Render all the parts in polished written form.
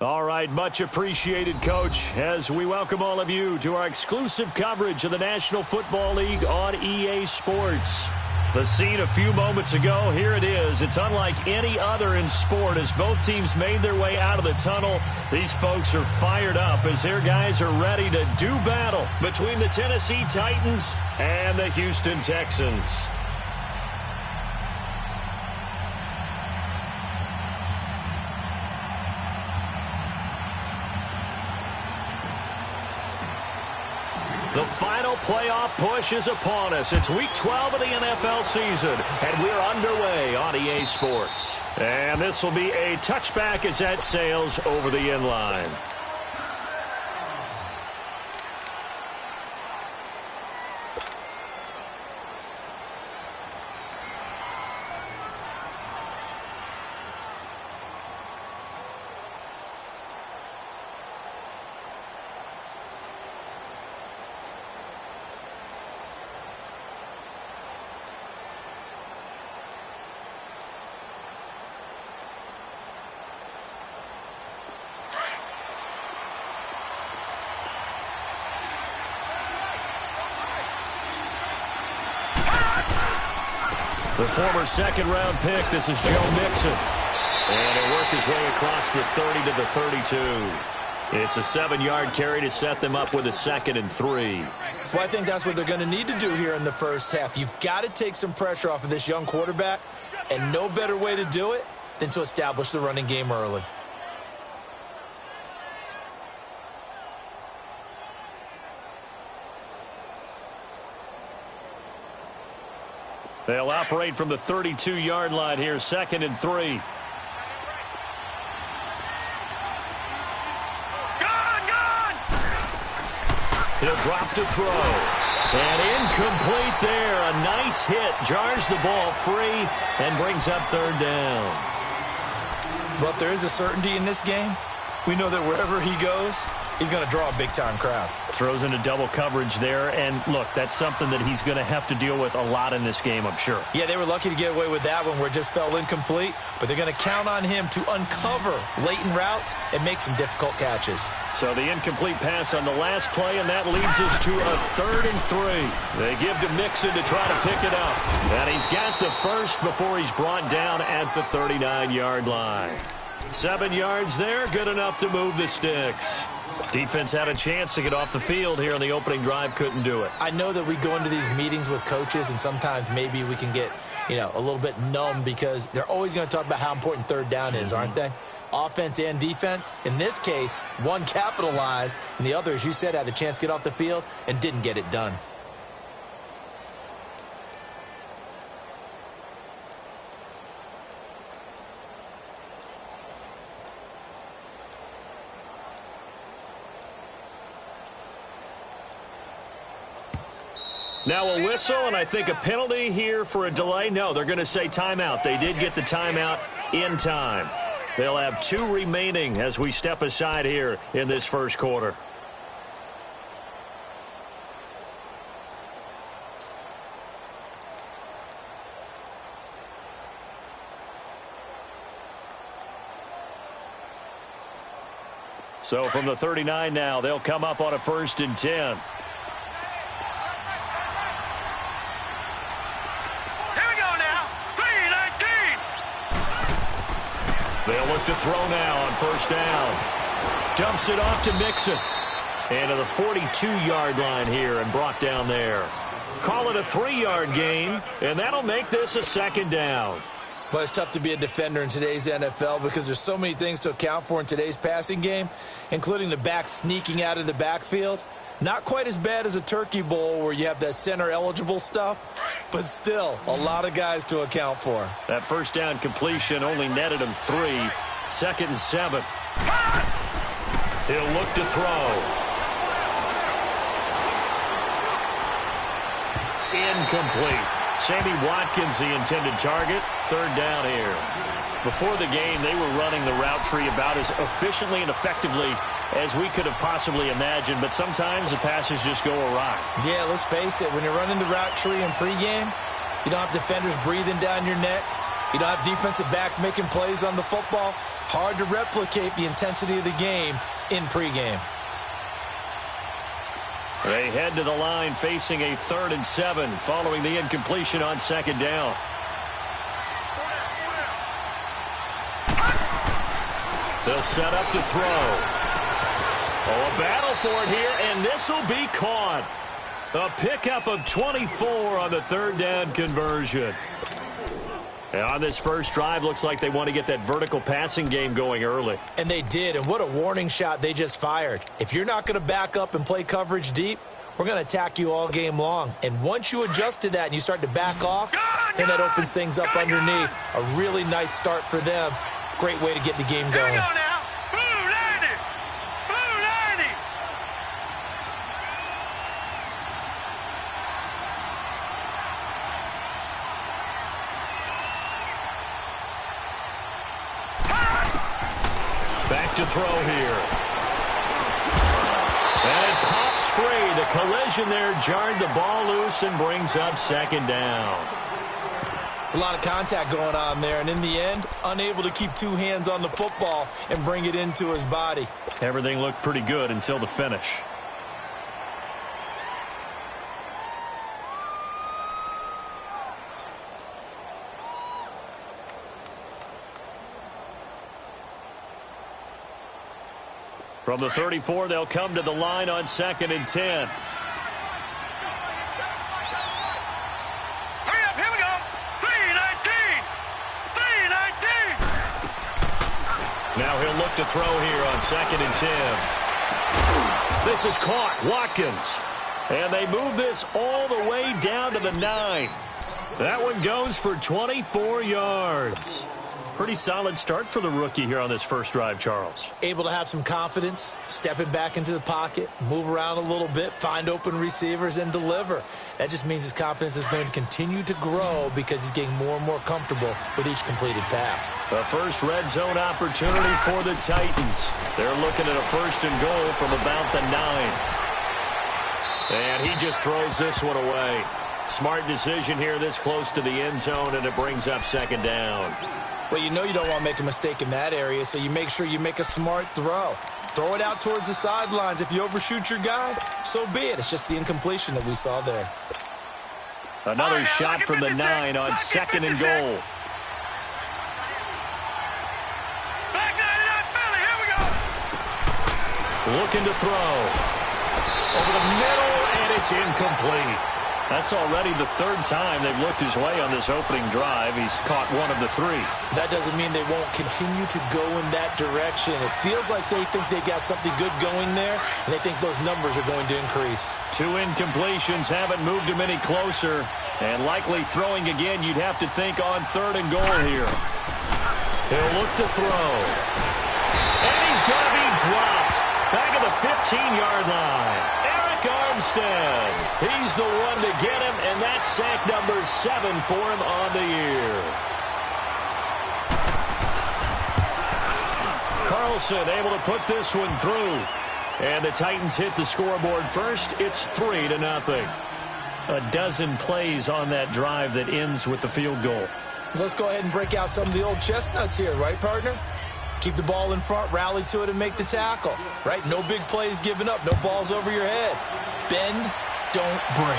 All right, much appreciated, Coach, as we welcome all of you to our exclusive coverage of the National Football League on EA Sports. The scene a few moments ago, here it is. It's unlike any other in sport as both teams made their way out of the tunnel. These folks are fired up as their guys are ready to do battle between the Tennessee Titans and the Houston Texans. The final playoff push is upon us. It's Week 12 of the NFL season, and we're underway on EA Sports. And this will be a touchback as that sails over the end line. The former second-round pick, this is Joe Mixon. And he'll work his way across the 30 to the 32. It's a 7-yard carry to set them up with a 2nd and 3. Well, I think that's what they're going to need to do here in the first half. You've got to take some pressure off of this young quarterback, and no better way to do it than to establish the running game early. They'll operate from the 32-yard line here, 2nd and 3. He'll drop to throw. And incomplete there. A nice hit. Jars the ball free and brings up 3rd down. But there is a certainty in this game. We know that wherever he goes, he's going to draw a big-time crowd. Throws into double coverage there. And, look, that's something that he's going to have to deal with a lot in this game, I'm sure. Yeah, they were lucky to get away with that one where it just fell incomplete. But they're going to count on him to uncover latent routes and make some difficult catches. So the incomplete pass on the last play, and that leads us to a 3rd and 3. They give to Mixon to try to pick it up. And he's got the first before he's brought down at the 39-yard line. 7 yards there, good enough to move the sticks. Defense had a chance to get off the field here on the opening drive, couldn't do it. I know that we go into these meetings with coaches, and sometimes maybe we can get, a little bit numb because they're always going to talk about how important 3rd down is, aren't they? Offense and defense. In this case, one capitalized, and the other, as you said, had a chance to get off the field and didn't get it done. Now a whistle, and I think a penalty here for a delay. No, they're going to say timeout. They did get the timeout in time. They'll have 2 remaining as we step aside here in this first quarter. So from the 39 now, they'll come up on a 1st and 10. They'll look to throw now on 1st down. Dumps it off to Mixon. And to the 42-yard line here and brought down there. Call it a 3-yard gain, and that'll make this a 2nd down. Well, it's tough to be a defender in today's NFL because there's so many things to account for in today's passing game, including the back sneaking out of the backfield. Not quite as bad as a turkey bowl where you have that center-eligible stuff, but still a lot of guys to account for. That 1st down completion only netted him 3. 2nd and 7. He'll look to throw. Incomplete. Sammy Watkins, the intended target. 3rd down here. Before the game, they were running the route tree about as efficiently and effectively as we could have possibly imagined, but sometimes the passes just go awry. Yeah, let's face it. When you're running the route tree in pregame, you don't have defenders breathing down your neck. You don't have defensive backs making plays on the football. Hard to replicate the intensity of the game in pregame. They head to the line facing a 3rd and 7 following the incompletion on 2nd down. They'll set up to throw. Oh, a battle for it here, and this will be caught. A pickup of 24 on the 3rd down conversion. And on this first drive, looks like they want to get that vertical passing game going early. And they did, and what a warning shot they just fired. If you're not going to back up and play coverage deep, we're going to attack you all game long. And once you adjust to that and you start to back off, then that opens things up underneath. A really nice start for them. Great way to get the game going. Back to throw here. And it pops free. The collision there jarred the ball loose and brings up 2nd down. It's a lot of contact going on there, and in the end, unable to keep 2 hands on the football and bring it into his body. Everything looked pretty good until the finish. From the 34, they'll come to the line on 2nd and 10. Hurry up, here we go. 3-19. 3-19. Now he'll look to throw here on 2nd and 10. This is caught. Watkins. And they move this all the way down to the 9. That one goes for 24 yards. Pretty solid start for the rookie here on this first drive, Charles. Able to have some confidence, stepping back into the pocket, move around a little bit, find open receivers, and deliver. That just means his confidence is going to continue to grow because he's getting more and more comfortable with each completed pass. The first red zone opportunity for the Titans. They're looking at a 1st and goal from about the 9. And he just throws this one away. Smart decision here this close to the end zone, and it brings up 2nd down. Well, you know you don't want to make a mistake in that area, so you make sure you make a smart throw. Throw it out towards the sidelines. If you overshoot your guy, so be it. It's just the incompletion that we saw there. Another shot from the 9 on 2nd and goal. Back 99 Philly, here we go. Looking to throw. Over the middle, and it's incomplete. That's already the 3rd time they've looked his way on this opening drive. He's caught 1 of the 3. That doesn't mean they won't continue to go in that direction. It feels like they think they've got something good going there, and they think those numbers are going to increase. 2 incompletions haven't moved him any closer. And likely throwing again, you'd have to think on 3rd and goal here. He'll look to throw. And he's going to be dropped. Back at the 15-yard line. Armstead. He's the one to get him, and that's sack number 7 for him on the year. Carlson able to put this one through. And the Titans hit the scoreboard first. It's 3-0. A dozen plays on that drive that ends with the field goal. Let's go ahead and break out some of the old chestnuts here, right, partner? Keep the ball in front, rally to it, and make the tackle. Right? No big plays given up. No balls over your head. Bend, don't break.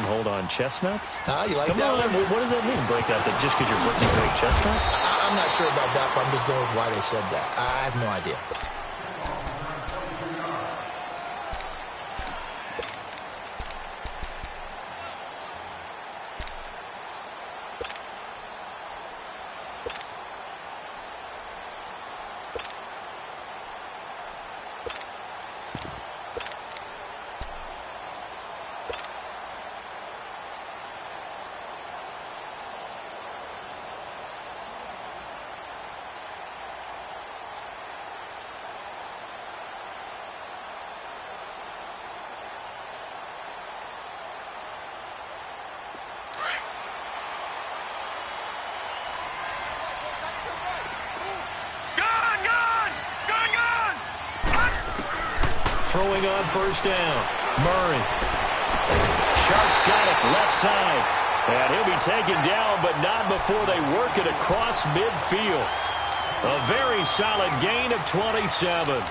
Hold on. Chestnuts? Huh? You like Come that on, one? what does that mean, break out? That just because you're breaking great chestnuts? I'm not sure about that, but I'm just going with why they said that. I have no idea. Throwing on 1st down. Murray. Sharks got it left side. And he'll be taken down, but not before they work it across midfield. A very solid gain of 27.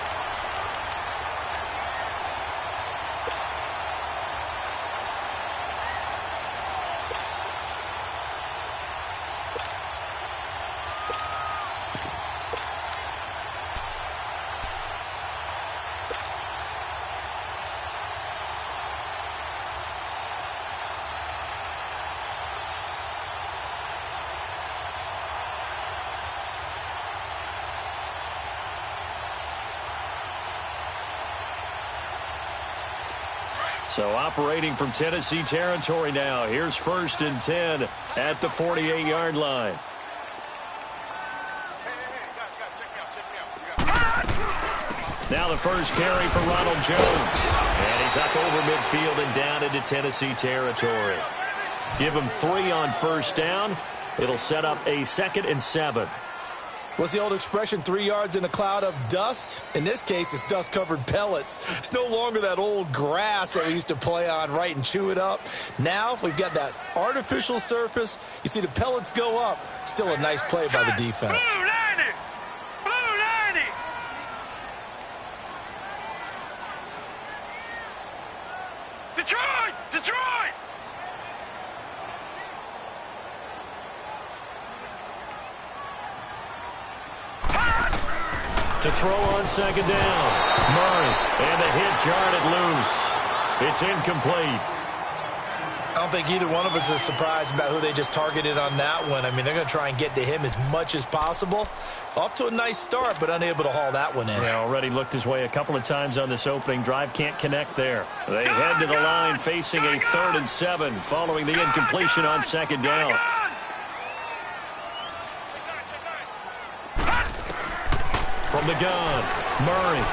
So operating from Tennessee territory now. Here's 1st and 10 at the 48-yard line. Now the first carry for Ronald Jones. And he's up over midfield and down into Tennessee territory. Give him 3 on 1st down. It'll set up a 2nd and 7. What's the old expression, 3 yards in a cloud of dust? In this case, it's dust-covered pellets. It's no longer that old grass that we used to play on, right, and chew it up. Now we've got that artificial surface. You see the pellets go up. Still a nice play by the defense. Blue 90! Blue 90! Detroit! Detroit! To throw on 2nd down. Murray, and the hit jarred it loose. It's incomplete. I don't think either one of us is surprised about who they just targeted on that one. I mean, they're going to try and get to him as much as possible. Off to a nice start, but unable to haul that one in. Yeah, already looked his way a couple of times on this opening drive. Can't connect there. They head to the line facing a 3rd and 7 following the incompletion on 2nd down. From the gun, Murray.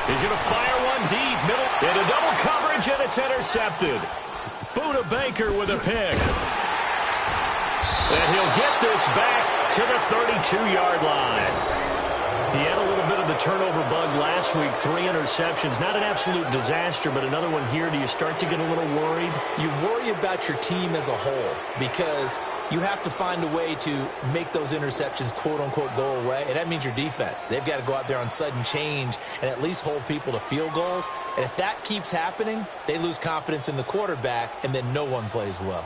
He's going to fire one deep, middle, into double coverage, and it's intercepted. Buda Baker with a pick. And he'll get this back to the 32-yard line. He had a little bit of the turnover bug last week, 3 interceptions. Not an absolute disaster, but another one here. Do you start to get a little worried? You worry about your team as a whole because you have to find a way to make those interceptions, quote-unquote, go away, and that means your defense. They've got to go out there on sudden change and at least hold people to field goals. And if that keeps happening, they lose confidence in the quarterback, and then no one plays well.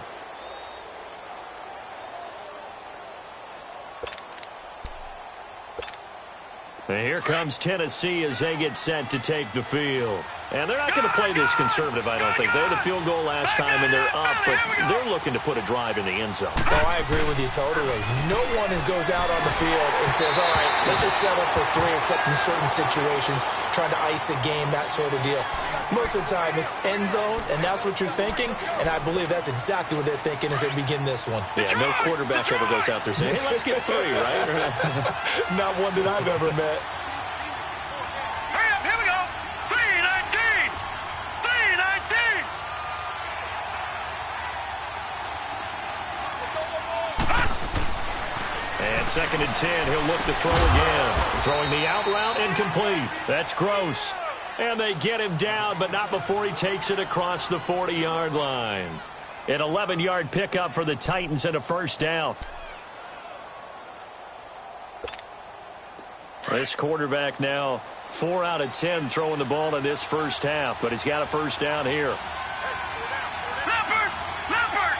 And here comes Tennessee as they get set to take the field. And they're not going to play this conservative, I don't think. They had a field goal last time, and they're up, but they're looking to put a drive in the end zone. Oh, I agree with you totally. No one goes out on the field and says, all right, let's just settle for 3, except in certain situations, trying to ice a game, that sort of deal. Most of the time, it's end zone, and that's what you're thinking, and I believe that's exactly what they're thinking as they begin this one. Yeah, no quarterback ever goes out there saying, hey, let's get 3, right? Not one that I've ever met. Hurry up, here we go! 319! 319! And 2nd and 10, he'll look to throw again. Throwing the out route, incomplete. That's Gross. And they get him down, but not before he takes it across the 40-yard line. An 11-yard pickup for the Titans and a 1st down. This quarterback now 4 out of 10 throwing the ball in this first half, but he's got a 1st down here. Leopard! Leopard!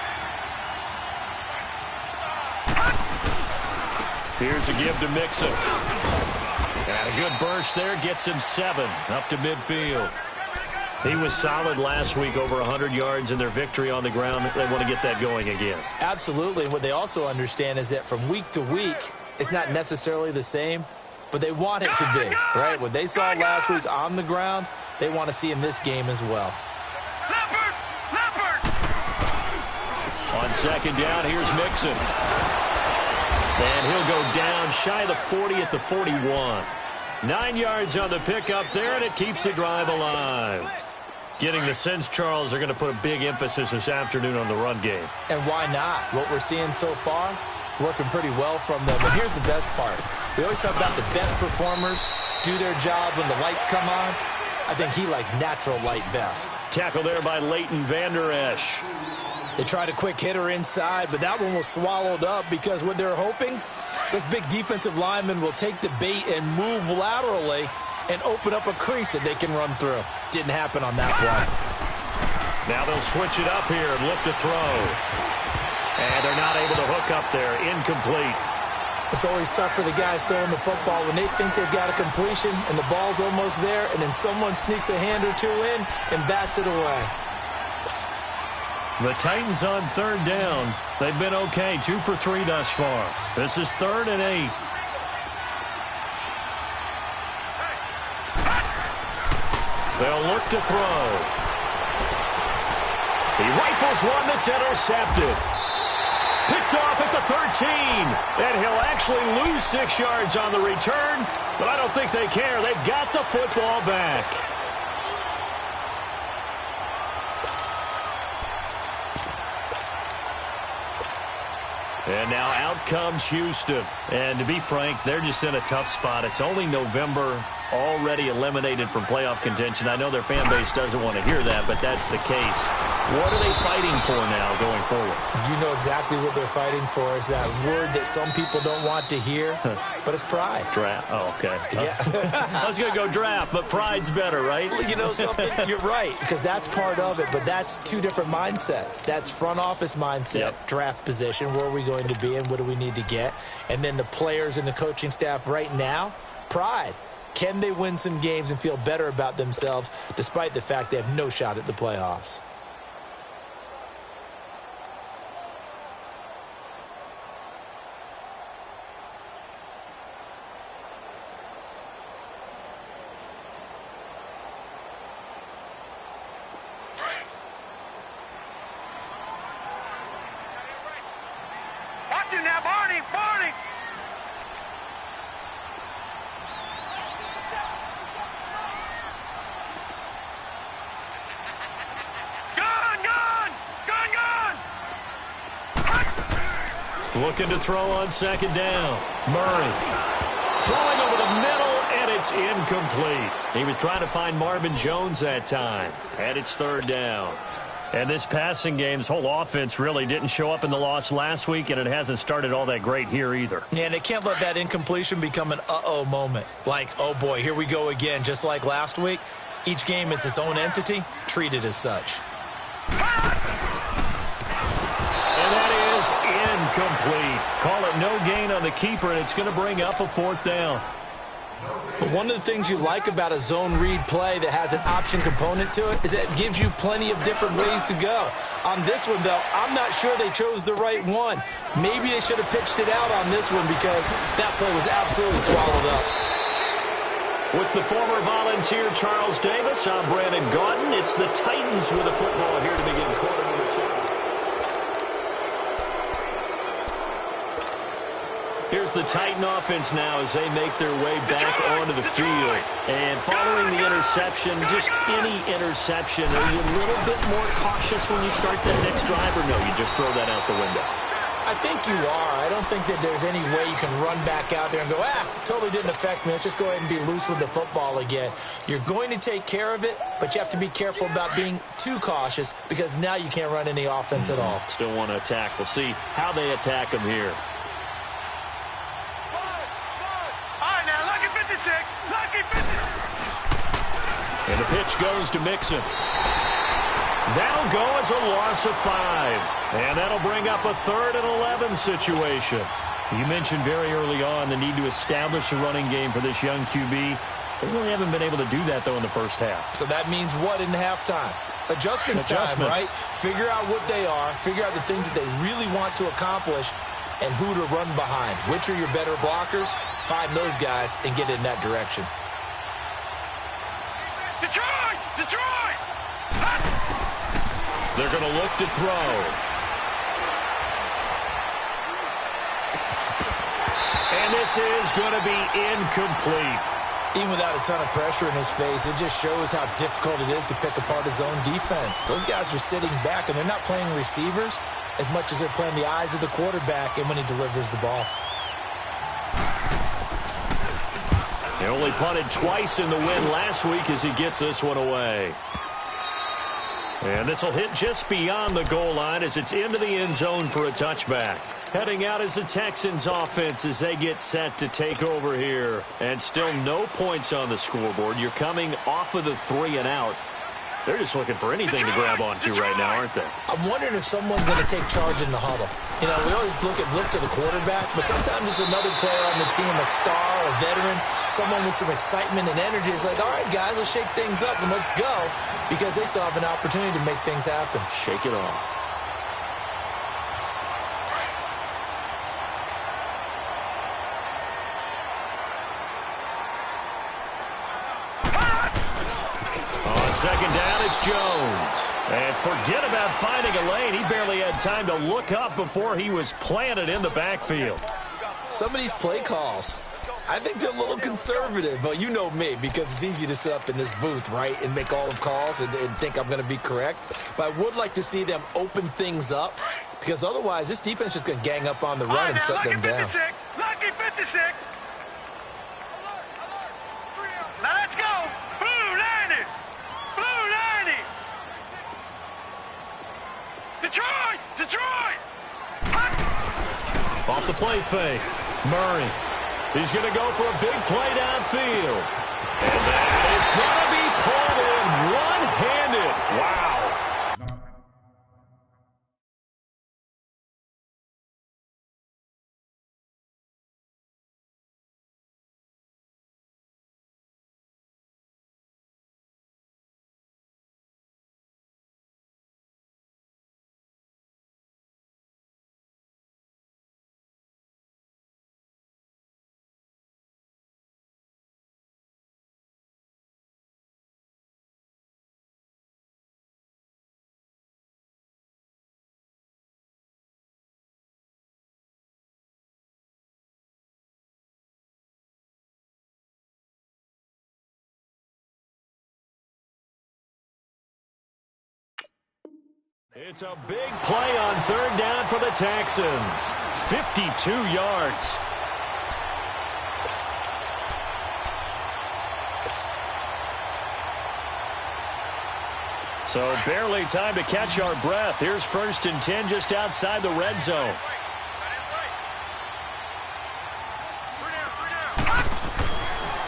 Here's a give to Mixon. And a good burst there gets him 7 up to midfield. He was solid last week, over 100 yards in their victory on the ground. They want to get that going again. Absolutely. And what they also understand is that from week to week, it's not necessarily the same, but they want it to be, right? What they saw last week on the ground, they want to see in this game as well. Leopard! Leopard! On 2nd down, here's Mixon. And he'll go down shy of the 40 at the 41. 9 yards on the pickup there, and it keeps the drive alive. Getting the sense, Charles, are going to put a big emphasis this afternoon on the run game. And why not? What we're seeing so far, working pretty well from them. And here's the best part. We always talk about the best performers do their job when the lights come on. I think he likes natural light best. Tackle there by Leighton Vander Esch. They tried a quick hitter inside, but that one was swallowed up because what they're hoping This big defensive lineman will take the bait and move laterally and open up a crease that they can run through. Didn't happen on that play. Now they'll switch it up here and look to throw. And they're not able to hook up there. Incomplete. It's always tough for the guys throwing the football when they think they've got a completion and the ball's almost there, and then someone sneaks a hand or two in and bats it away. The Titans on third down. They've been okay, 2 for 3 thus far. This is 3rd and 8. They'll look to throw. He rifles one that's intercepted. Picked off at the 13. And he'll actually lose 6 yards on the return, but I don't think they care. They've got the football back. And now out comes Houston. And to be frank, they're just in a tough spot. It's only November, already eliminated from playoff contention. I know their fan base doesn't want to hear that, but that's the case. What are they fighting for now going forward? You know exactly what they're fighting for. Is that word that some people don't want to hear, but it's pride. Draft. Oh, okay. Yeah. I was going to go draft, but pride's better, right? You know something? You're right, because that's part of it, but that's 2 different mindsets. That's front office mindset, draft position, where are we going to be and what do we need to get? And then the players and the coaching staff right now, pride. Can they win some games and feel better about themselves despite the fact they have no shot at the playoffs? Watch it now, Barney! Barney! Gone! Gone! Gone! Gone! Looking to throw on 2nd down. Murray throwing over the middle, and it's incomplete. He was trying to find Marvin Jones that time. And it's 3rd down. And this passing game's whole offense really didn't show up in the loss last week, and it hasn't started all that great here either. Yeah, and they can't let that incompletion become an uh-oh moment. Like, oh boy, here we go again, just like last week. Each game is its own entity, treated as such. And that is incomplete. Call it no gain on the keeper, and it's going to bring up a 4th down. But one of the things you like about a zone read play that has an option component to it is that it gives you plenty of different ways to go. On this one, though, I'm not sure they chose the right one. Maybe they should have pitched it out on this one because that play was absolutely swallowed up. With the former Volunteer Charles Davis, I'm Brandon Gaudin. It's the Titans with a football here to begin quarter number 2. Here's the Titan offense now as they make their way back onto the field. And following the interception, just any interception, are you a little bit more cautious when you start that next drive, or no, you just throw that out the window? I think you are. I don't think that there's any way you can run back out there and go, totally didn't affect me. Let's just go ahead and be loose with the football again. You're going to take care of it, but you have to be careful about being too cautious because now you can't run any offense at all. Still want to attack. We'll see how they attack them here. Lucky 56! And the pitch goes to Mixon. That'll go as a loss of 5. And that'll bring up a 3rd and 11 situation. You mentioned very early on the need to establish a running game for this young QB. They really haven't been able to do that, though, in the first half. So that means what in halftime? Adjustments time, right? Figure out what they are. Figure out the things that they really want to accomplish and who to run behind. Which are your better blockers? Find those guys and get in that direction. Detroit! Detroit! They're going to look to throw. And this is going to be incomplete. Even without a ton of pressure in his face, it just shows how difficult it is to pick apart his own defense. Those guys are sitting back, and they're not playing receivers as much as they're playing the eyes of the quarterback and when he delivers the ball. He only punted twice in the win last week as he gets this one away. And this will hit just beyond the goal line as it's into the end zone for a touchback. Heading out is the Texans offense as they get set to take over here. And still no points on the scoreboard. You're coming off of the 3 and out. They're just looking for anything to grab onto right now, aren't they? I'm wondering if someone's going to take charge in the huddle. You know, we always look to the quarterback, but sometimes it's another player on the team, a star, a veteran, someone with some excitement and energy. It's like, all right, guys, let's shake things up and let's go, because they still have an opportunity to make things happen. Shake it off. Second down, it's Jones. And forget about finding a lane. He barely had time to look up before he was planted in the backfield. Some of these play calls, I think they're a little conservative, but you know me, because it's easy to sit up in this booth, right, and make all the calls and think I'm going to be correct. But I would like to see them open things up, because otherwise this defense is just going to gang up on the run and shut them down. Lucky 56. Now let's go. Blue 90. Detroit! Detroit! Off the play fake. Murray. He's going to go for a big play downfield. And that is going to be pulled in one-handed. Wow. It's a big play on third down for the Texans. 52 yards. So barely time to catch our breath. Here's 1st and 10 just outside the red zone.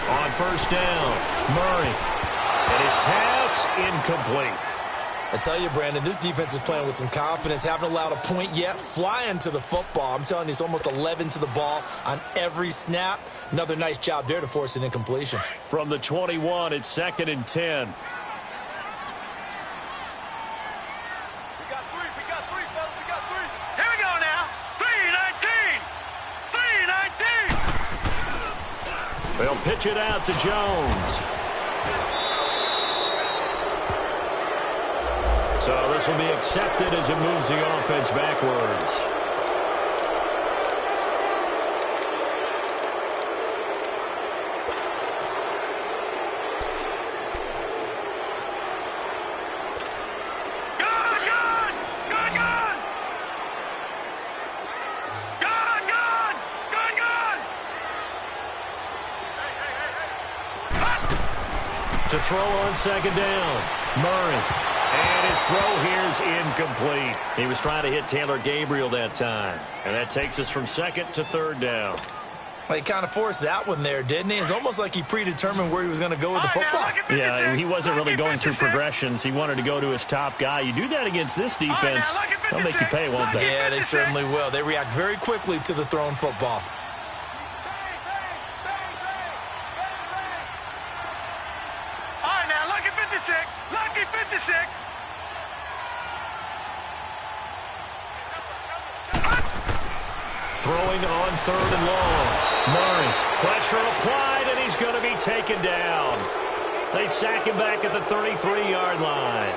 On 1st down, Murray. And his pass incomplete. I tell you, Brandon, this defense is playing with some confidence. Haven't allowed a point yet. Flying to the football. I'm telling you, it's almost 11 to the ball on every snap. Another nice job there to force an incompletion. From the 21, it's 2nd and 10. We got three, fellas. We got three. Here we go now. 3-19. They'll pitch it out to Jones. So this will be accepted as it moves the offense backwards. To throw on 2nd down, Murray. And his throw here is incomplete. He was trying to hit Taylor Gabriel that time. And that takes us from 2nd to 3rd down. Well, he kind of forced that one there, didn't he? It's almost like he predetermined where he was going to go with the football. Yeah, he wasn't really going through progressions. He wanted to go to his top guy. You do that against this defense, they'll make you pay, won't they? Yeah, they certainly will. They react very quickly to the thrown football. Lucky 56. Throwing on 3rd and long. Murray, pressure applied, and he's going to be taken down. They sack him back at the 33-yard line.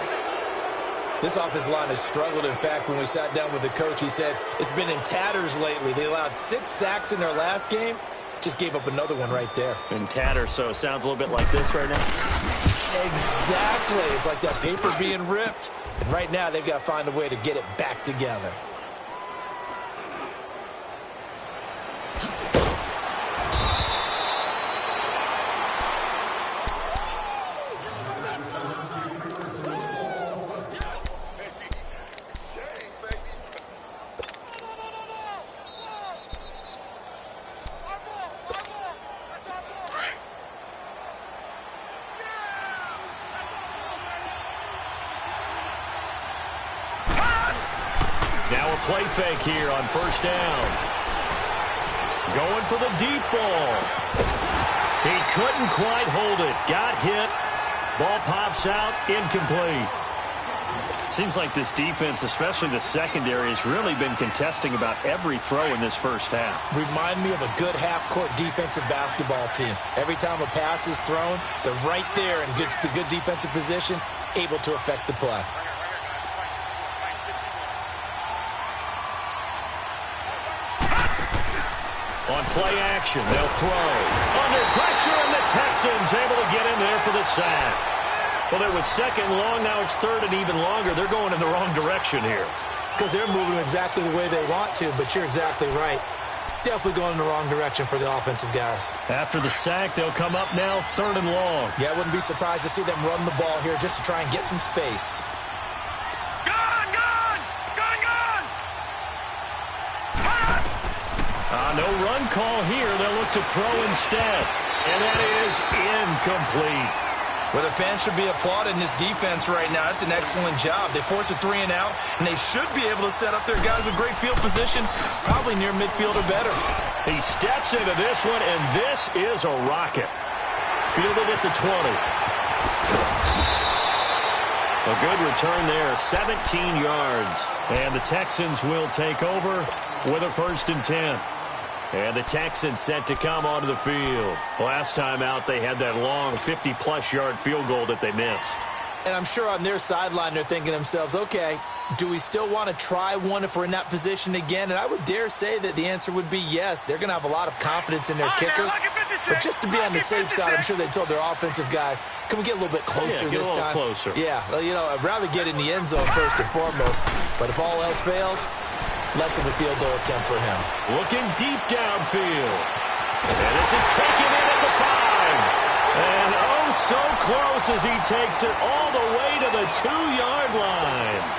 This offensive line has struggled. In fact, when we sat down with the coach, he said it's been in tatters lately. They allowed 6 sacks in their last game. Just gave up another one right there. In tatters, so it sounds a little bit like this right now. Exactly. It's like that paper being ripped. And right now, they've got to find a way to get it back together. Now a play fake here on first down. Going for the deep ball. He couldn't quite hold it. Got hit. Ball pops out. Incomplete. Seems like this defense, especially the secondary, has really been contesting about every throw in this first half. Remind me of a good half-court defensive basketball team. Every time a pass is thrown, they're right there in good defensive position, able to affect the play. On play action, they'll throw. Under pressure, and the Texans able to get in there for the sack. Well, it was second long. Now it's third and even longer. They're going in the wrong direction here. Because they're moving exactly the way they want to, but you're exactly right. Definitely going in the wrong direction for the offensive guys. After the sack, they'll come up now third and long. Yeah, I wouldn't be surprised to see them run the ball here just to try and get some space. No run call here. They'll look to throw instead. And that is incomplete. Well, the fans should be applauding this defense right now. It's an excellent job. They force a 3 and out, and they should be able to set up their guys with great field position, probably near midfield or better. He steps into this one, and this is a rocket. Fielded at the 20. A good return there, 17 yards. And the Texans will take over with a 1st and 10. And the Texans set to come onto the field. Last time out, they had that long 50-plus yard field goal that they missed. And I'm sure on their sideline, they're thinking to themselves, okay, do we still want to try one if we're in that position again? And I would dare say that the answer would be yes. They're going to have a lot of confidence in their kicker. But just to be on the safe side, I'm sure they told their offensive guys, can we get a little bit closer this time? Closer. Yeah, well, you know, I'd rather get in the end zone first and foremost. But if all else fails, less of a field goal attempt for him. Looking deep downfield. And this is taken in at the 5. And oh, so close as he takes it all the way to the 2-yard line.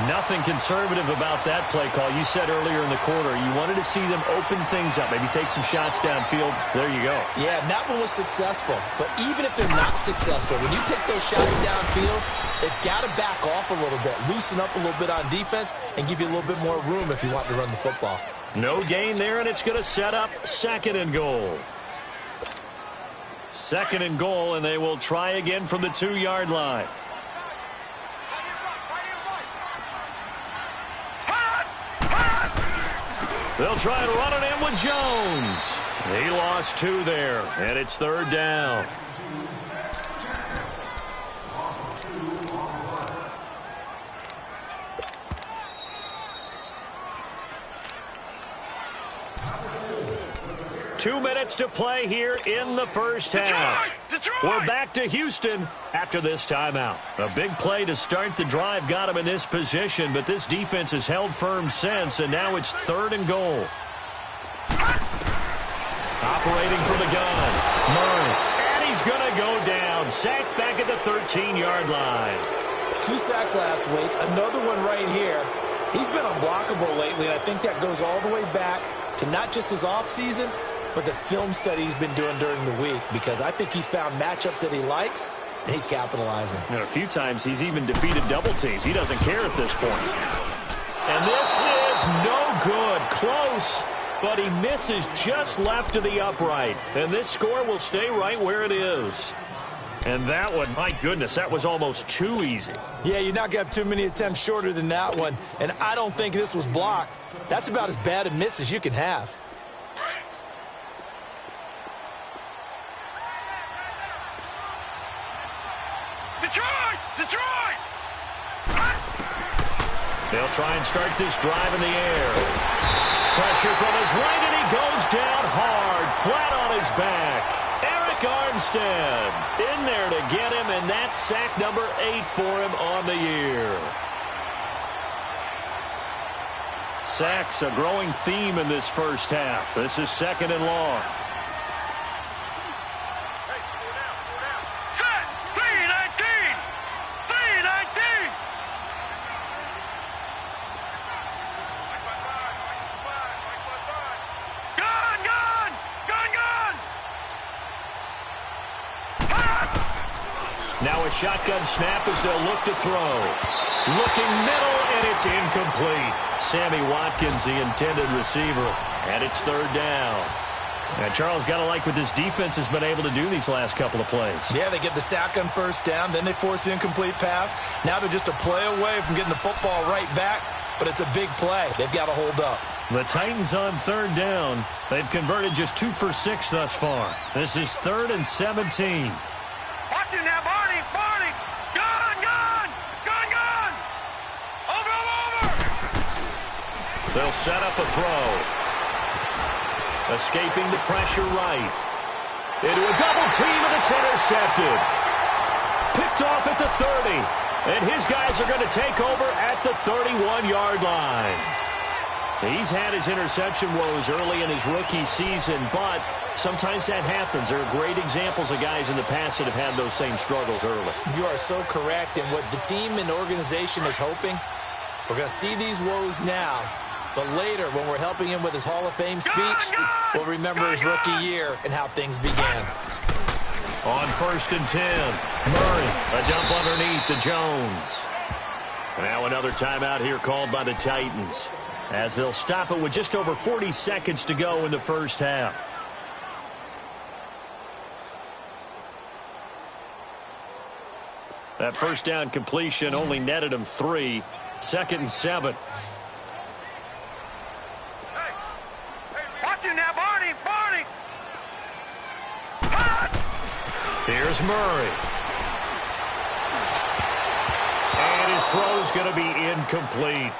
Nothing conservative about that play call. You said earlier in the quarter you wanted to see them open things up, maybe take some shots downfield. There you go. Yeah, and that one was successful. But even if they're not successful, when you take those shots downfield, they've got to back off a little bit, loosen up a little bit on defense, and give you a little bit more room if you want to run the football. No gain there, and it's going to set up 2nd and goal. 2nd and goal, and they will try again from the 2-yard line. They'll try and run it in with Jones. He lost 2 there, and it's 3rd down. Two minutes to play here in the first half. We're back to Houston after this timeout. A big play to start the drive got him in this position, but this defense has held firm since, and now it's 3rd and goal. Operating from the gun, Murray, and he's going to go down. Sacked back at the 13-yard line. 2 sacks last week, another one right here. He's been unblockable lately, and I think that goes all the way back to not just his offseason, but the film study he's been doing during the week, because I think he's found matchups that he likes, and he's capitalizing. You know, a few times he's even defeated double teams. He doesn't care at this point. And this is no good. Close, but he misses just left of the upright. And this score will stay right where it is. And that one, my goodness, that was almost too easy. Yeah, you're not going to have too many attempts shorter than that one, and I don't think this was blocked. That's about as bad a miss as you can have. Detroit! They'll try and start this drive in the air. Pressure from his right, and he goes down hard, flat on his back. Eric Armstead in there to get him, and that's sack number 8 for him on the year. Sacks, a growing theme in this first half. This is 2nd and long. Now a shotgun snap as they'll look to throw. Looking middle, and it's incomplete. Sammy Watkins, the intended receiver, and it's third down. And Charles, got to like what this defense has been able to do these last couple of plays. Yeah, they get the sack on first down, then they force the incomplete pass. Now they're just a play away from getting the football right back, but it's a big play. They've got to hold up. The Titans on third down. They've converted just 2 for 6 thus far. This is 3rd and 17. Watch it now, Barney. Barney. Gun, gun. Gun, gun. Over. They'll set up a throw. Escaping the pressure right. Into a double team, and it's intercepted. Picked off at the 30. And his guys are going to take over at the 31-yard line. He's had his interception woes early in his rookie season, but sometimes that happens. There are great examples of guys in the past that have had those same struggles early. You are so correct. And what the team and organization is hoping, we're going to see these woes now. But later, when we're helping him with his Hall of Fame speech, we'll remember his rookie year and how things began. On 1st and 10, Murray, a dump underneath to Jones. Now another timeout here called by the Titans, as they'll stop it with just over 40 seconds to go in the first half. That first down completion only netted him 3. 2nd and 7. Watch it now, Barney. Barney. Here's Murray. And his throw's going to be incomplete.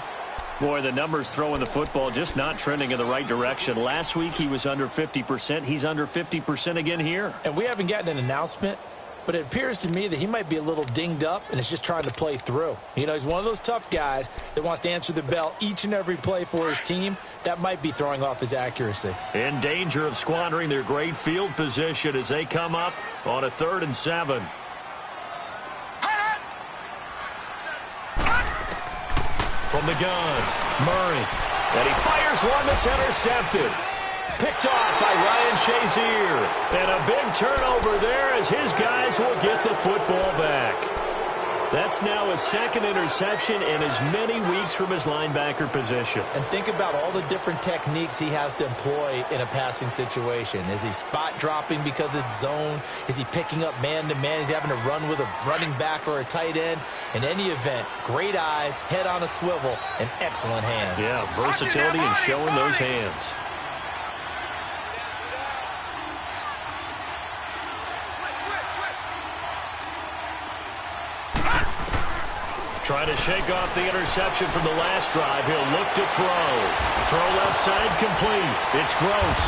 Boy, the numbers throwing the football just not trending in the right direction. Last week he was under 50%. He's under 50% again here. And we haven't gotten an announcement, but it appears to me that he might be a little dinged up and is just trying to play through. You know, he's one of those tough guys that wants to answer the bell each and every play for his team. That might be throwing off his accuracy. In danger of squandering their great field position as they come up on a 3rd and 7. From the gun, Murray. And he fires one that's intercepted. Picked off by Ryan Shazier. And a big turnover there as his guys will get the football back. That's now his 2nd interception in as many weeks from his linebacker position. And think about all the different techniques he has to employ in a passing situation. Is he spot dropping because it's zone? Is he picking up man-to-man? Is he having to run with a running back or a tight end? In any event, great eyes, head on a swivel, and excellent hands. Yeah, versatility and showing those hands. Trying to shake off the interception from the last drive. He'll look to throw. Throw left side complete. It's Gross.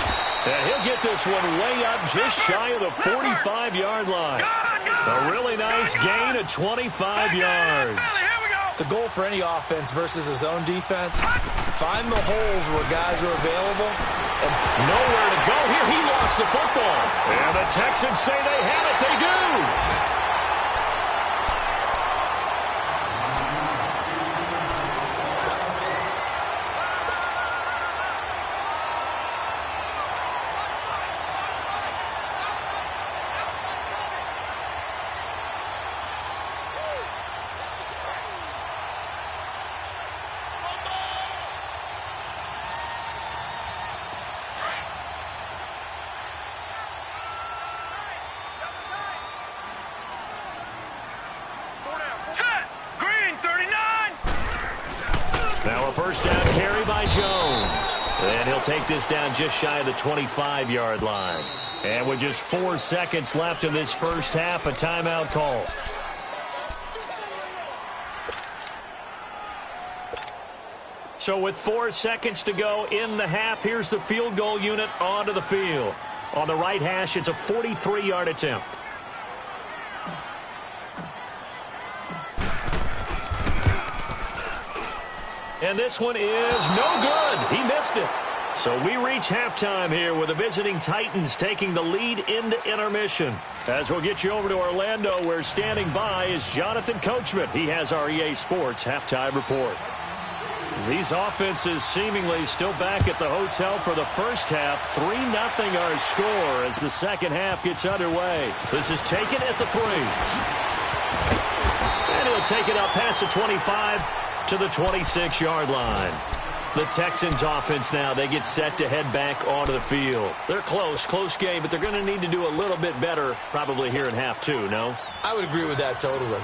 And he'll get this one way up just shy of the 45-yard line. A really nice gain of 25 yards. The goal for any offense versus a zone defense, find the holes where guys are available. And nowhere to go here. He lost the football. And the Texans say they have it. They do. Now a first down carry by Jones. And he'll take this down just shy of the 25-yard line. And with just 4 seconds left in this first half, a timeout call. So with 4 seconds to go in the half, here's the field goal unit onto the field. On the right hash, it's a 43-yard attempt. And this one is no good. He missed it. So we reach halftime here with the visiting Titans taking the lead into intermission. As we'll get you over to Orlando, where standing by is Jonathan Coachman. He has our EA Sports halftime report. These offenses seemingly still back at the hotel for the first half. 3-0 our score as the second half gets underway. This is taken at the 3. And he'll take it up past the 25 to the 26-yard line. The Texans offense now, they get set to head back onto the field. They're close game, but they're going to need to do a little bit better probably here in half two, no? I would agree with that totally.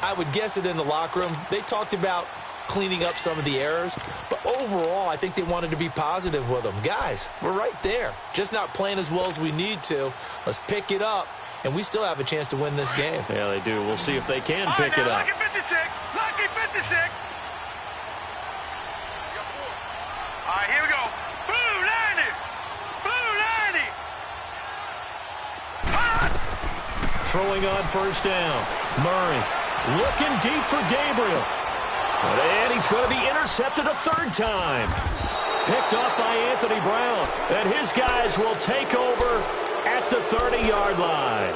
I would guess it in the locker room. They talked about cleaning up some of the errors, but overall, I think they wanted to be positive with them. Guys, we're right there. Just not playing as well as we need to. Let's pick it up, and we still have a chance to win this game. Yeah, they do. We'll see if they can pick it up. Lucky 56. Lucky 56. All right, here we go. Blue 90. Blue 90. Throwing on first down. Murray looking deep for Gabriel. And he's going to be intercepted a third time. Picked off by Anthony Brown. And his guys will take over at the 30-yard line.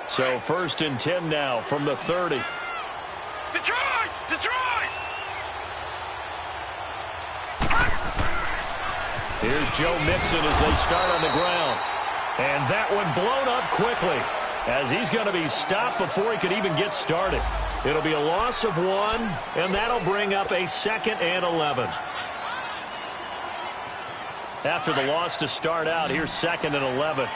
So 1st and 10 now from the 30. Detroit! Detroit! Here's Joe Mixon as they start on the ground. And that one blown up quickly as he's going to be stopped before he could even get started. It'll be a loss of 1, and that'll bring up a 2nd and 11. After the loss to start out, here's 2nd and 11.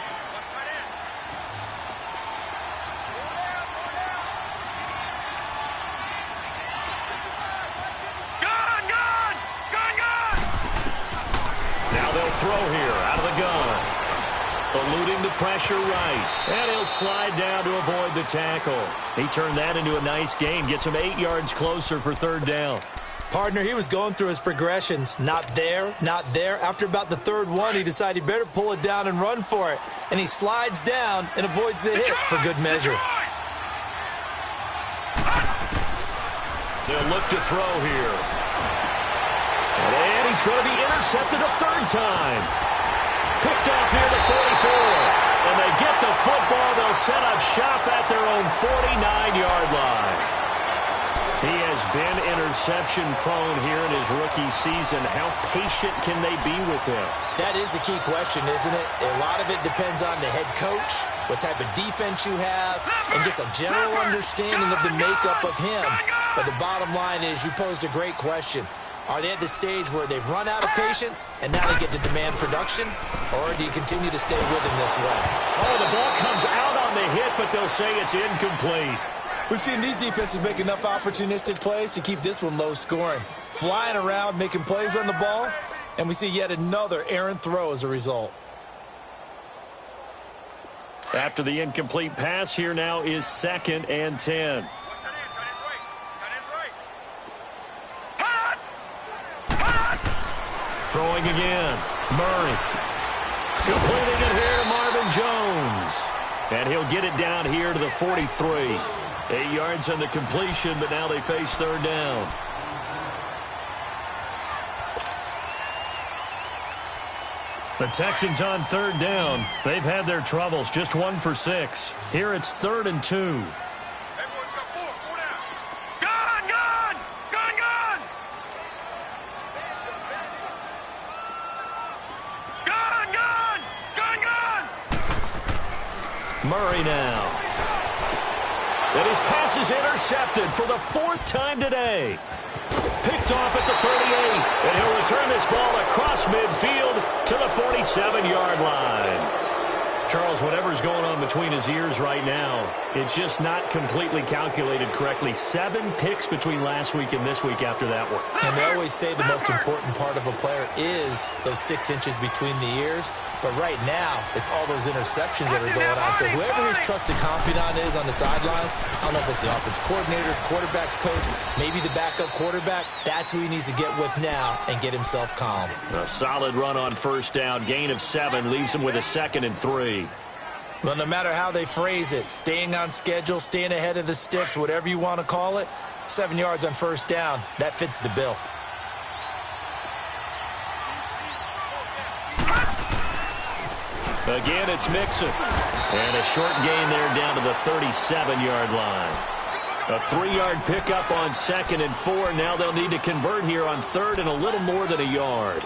Throw here out of the gun. Eluding the pressure right. And he'll slide down to avoid the tackle. He turned that into a nice gain. Gets him 8 yards closer for 3rd down. Partner, he was going through his progressions. Not there, not there. After about the 3rd one, he decided he better pull it down and run for it. And he slides down and avoids the hit for good measure. They'll look to throw here. And he's going to be intercepted a 3rd time. Picked off near the 44. And they get the football. They'll set up shop at their own 49-yard line. He has been interception-prone here in his rookie season. How patient can they be with him? That is the key question, isn't it? A lot of it depends on the head coach, what type of defense you have, and just a general understanding of the makeup of him. But the bottom line is you posed a great question. Are they at the stage where they've run out of patience and now they get to demand production? Or do you continue to stay with him this way? Oh, the ball comes out on the hit, but they'll say it's incomplete. We've seen these defenses make enough opportunistic plays to keep this one low scoring. Flying around, making plays on the ball, and we see yet another errant throw as a result. After the incomplete pass, here now is 2nd and 10. Throwing again. Murray. Completing it here, Marvin Jones. And he'll get it down here to the 43. 8 yards on the completion, but now they face 3rd down. The Texans on 3rd down. They've had their troubles. Just 1 for 6. Here it's 3rd and 2. Murray now. And his pass is intercepted for the 4th time today. Picked off at the 38. And he'll return this ball across midfield to the 47-yard line. Charles, whatever's going on between his ears right now, it's just not completely calculated correctly. 7 picks between last week and this week after that one. And they always say the most important part of a player is those 6 inches between the ears. But right now, it's all those interceptions that are going on. So whoever his trusted confidant is on the sidelines, I don't know if it's the offense coordinator, quarterback's coach, maybe the backup quarterback, that's who he needs to get with now and get himself calm. A solid run on 1st down. Gain of 7 leaves him with a 2nd and 3. Well, no matter how they phrase it, staying on schedule, staying ahead of the sticks, whatever you want to call it, 7 yards on 1st down, that fits the bill. Again, it's Mixon. And a short gain there down to the 37-yard line. A 3-yard pickup on 2nd and 4. Now they'll need to convert here on 3rd and a little more than a yard.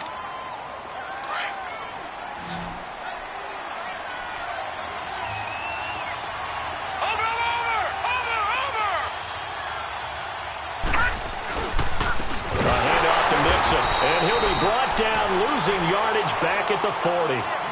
And he'll be brought down, losing yardage back at the 40.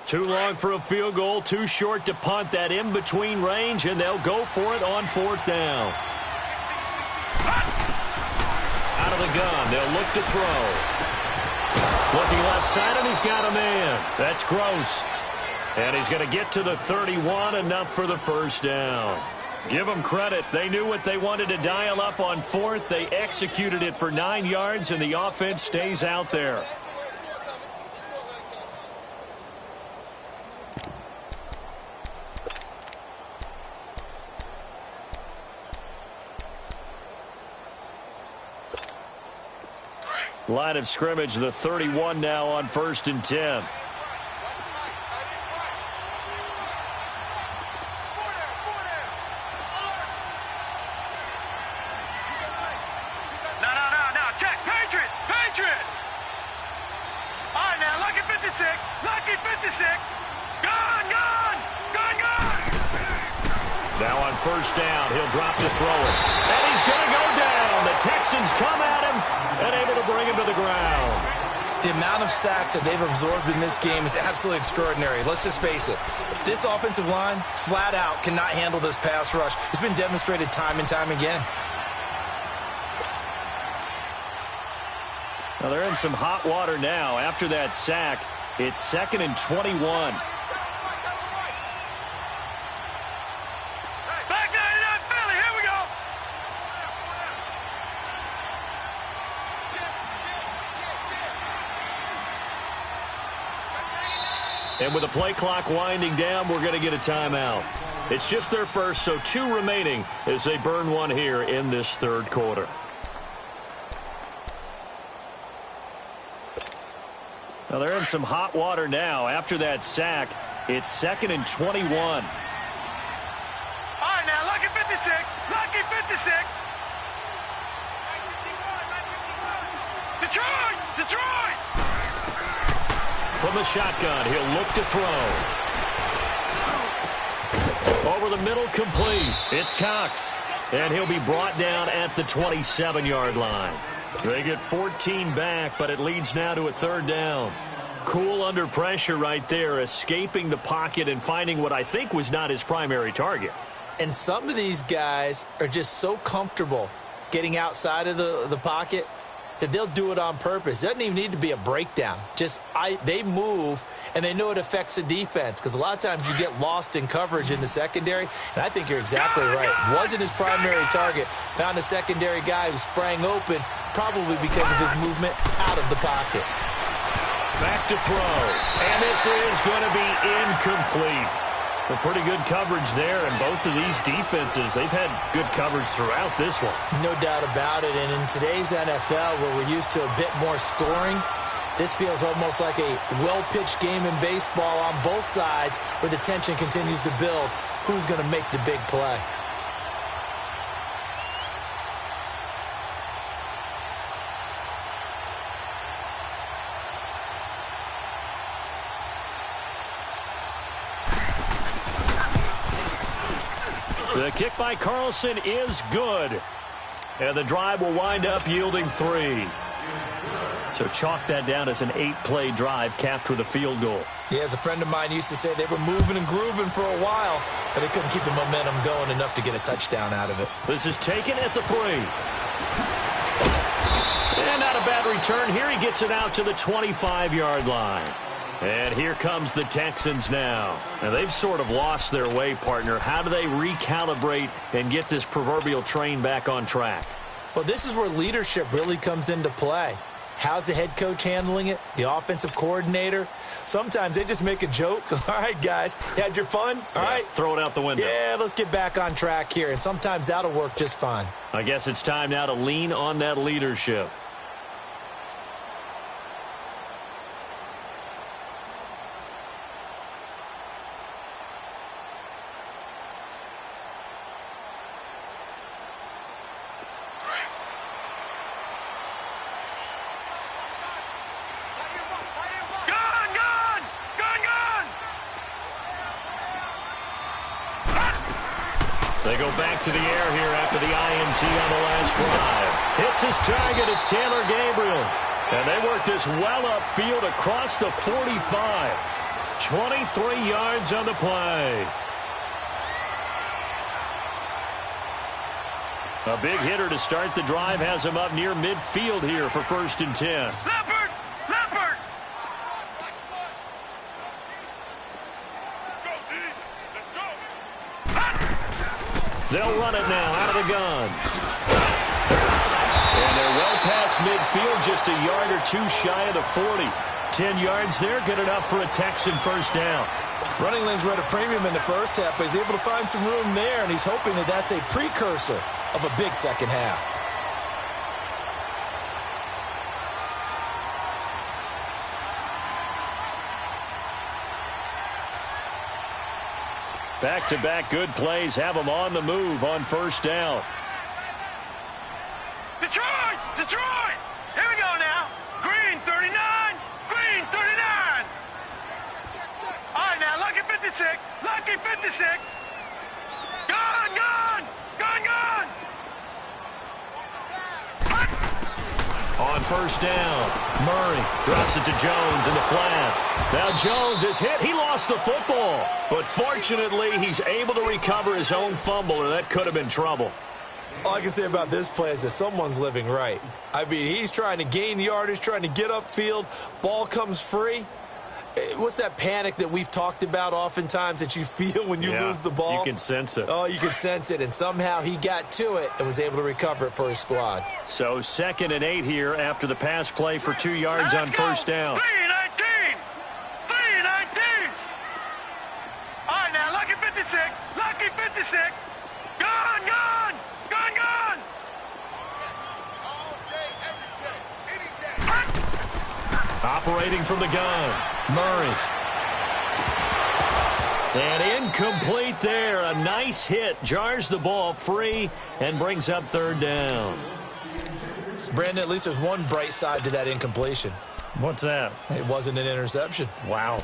Too long for a field goal, too short to punt. That in-between range, and they'll go for it on 4th down. Out of the gun, they'll look to throw. Looking left side, and he's got a man. That's Gross. And he's going to get to the 31, enough for the 1st down. Give them credit. They knew what they wanted to dial up on 4th. They executed it for 9 yards, and the offense stays out there. Line of scrimmage, the 31 now on 1st and 10. No, check, Patriot! All right, now, lucky 56, Gone! Now on 1st down, he'll drop to throw it. And he's going to go down. The Texans come at him and able to bring him to the ground. The amount of sacks that they've absorbed in this game is absolutely extraordinary. Let's just face it. This offensive line, flat out, cannot handle this pass rush. It's been demonstrated time and time again. Well, they're in some hot water now. After that sack, it's 2nd and 21. And with the play clock winding down, we're going to get a timeout. It's just their first, so 2 remaining as they burn one here in this 3rd quarter. Now they're in some hot water now. After that sack, it's 2nd and 21. All right, now, lucky 56. Detroit! From the shotgun, he'll look to throw. Over the middle, complete. It's Cox. And he'll be brought down at the 27-yard line. They get 14 back, but it leads now to a 3rd down. Cool under pressure right there, escaping the pocket and finding what I think was not his primary target. And some of these guys are just so comfortable getting outside of the pocket. that they'll do it on purpose. It doesn't even need to be a breakdown. They move, and they know it affects the defense, because a lot of times you get lost in coverage in the secondary, and I think you're exactly right. Wasn't his primary target. Found a secondary guy who sprang open, probably because of his movement out of the pocket. Back to throw, and this is going to be incomplete. A pretty good coverage there, and both of these defenses, they've had good coverage throughout this one. No doubt about it, and in today's NFL, where we're used to a bit more scoring, this feels almost like a well-pitched game in baseball on both sides, where the tension continues to build. Who's going to make the big play? The kick by Carlson is good. And the drive will wind up yielding 3. So chalk that down as an 8-play drive capped with a field goal. Yeah, as a friend of mine used to say, they were moving and grooving for a while, but they couldn't keep the momentum going enough to get a touchdown out of it. This is taken at the 3. And not a bad return. Here he gets it out to the 25-yard line. And here comes the Texans now. And they've sort of lost their way, partner. How do they recalibrate and get this proverbial train back on track? Well, this is where leadership really comes into play. How's the head coach handling it? The offensive coordinator? Sometimes they just make a joke. All right, guys, you had your fun? All right. Throw it out the window. Yeah, let's get back on track here. And sometimes that'll work just fine. I guess it's time now to lean on that leadership. They go back to the air here after the INT on the last drive. Hits his target. It's Taylor Gabriel. And they work this well upfield across the 45. 23 yards on the play. A big hitter to start the drive has him up near midfield here for 1st and 10. Leopard! Leopard! They'll run it now out of the gun. And they're well past midfield, just a yard or two shy of the 40. 10 yards there, good enough for a Texan first down. Running lanes were at a premium in the first half, but he's able to find some room there, and he's hoping that that's a precursor of a big second half. Back-to-back good plays have them on the move on first down. Detroit! Detroit! Here we go now. Green 39. Green 39. All right, now, lucky 56. Lucky 56. Gun, gun! Gun, gun! On first down, Murray drops it to Jones in the flat. Now Jones is hit. He lost the football. But fortunately, he's able to recover his own fumble, or that could have been trouble. All I can say about this play is that someone's living right. I mean, he's trying to gain yardage, trying to get upfield. Ball comes free. What's that panic that we've talked about oftentimes that you feel when you lose the ball? You can sense it. Oh, you can sense it. And somehow he got to it and was able to recover it for his squad. So 2nd and 8 here after the pass play for 2 yards on first down. 3-19. 3-19. All right, now, lucky 56. Lucky 56. Gun, gun! Gun, gun! All day, every day, any day. Operating from the gun, Murray. And incomplete there. A nice hit. Jars the ball free and brings up 3rd down. Brandon, at least there's one bright side to that incompletion. What's that? It wasn't an interception. Wow.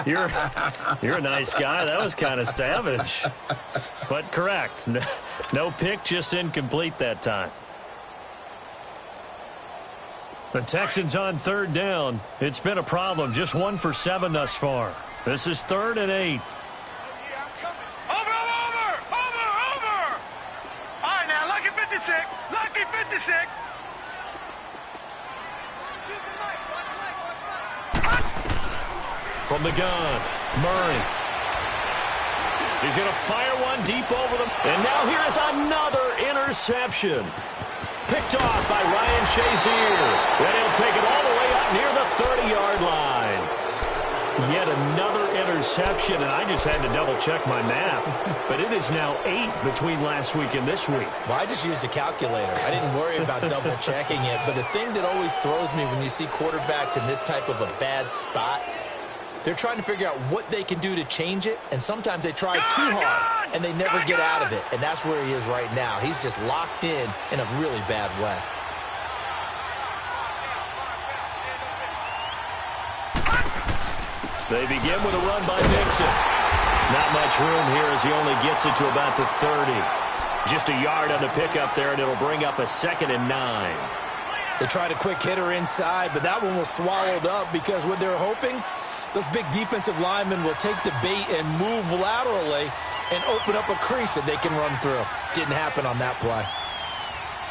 You're a nice guy. That was kind of savage. But correct. No pick, just incomplete that time. The Texans on 3rd down. It's been a problem. Just 1 for 7 thus far. This is 3rd and 8. Over! All right, now, lucky 56. Lucky 56. From the gun, Murray. He's going to fire one deep over them. And now here is another interception. Picked off by Ryan Shazier. And he'll take it all the way up near the 30-yard line. Yet another interception, and I just had to double-check my math. But it is now 8 between last week and this week. Well, I just used a calculator. I didn't worry about double-checking it. But the thing that always throws me when you see quarterbacks in this type of a bad spot, they're trying to figure out what they can do to change it, and sometimes they try too hard, and they never get out of it. And that's where he is right now. He's just locked in a really bad way. They begin with a run by Nixon. Not much room here as he only gets it to about the 30. Just a yard on the pickup there, and it'll bring up a 2nd and 9. They tried a quick hitter inside, but that one was swallowed up because what they're hoping, those big defensive linemen will take the bait and move laterally and open up a crease that they can run through. Didn't happen on that play.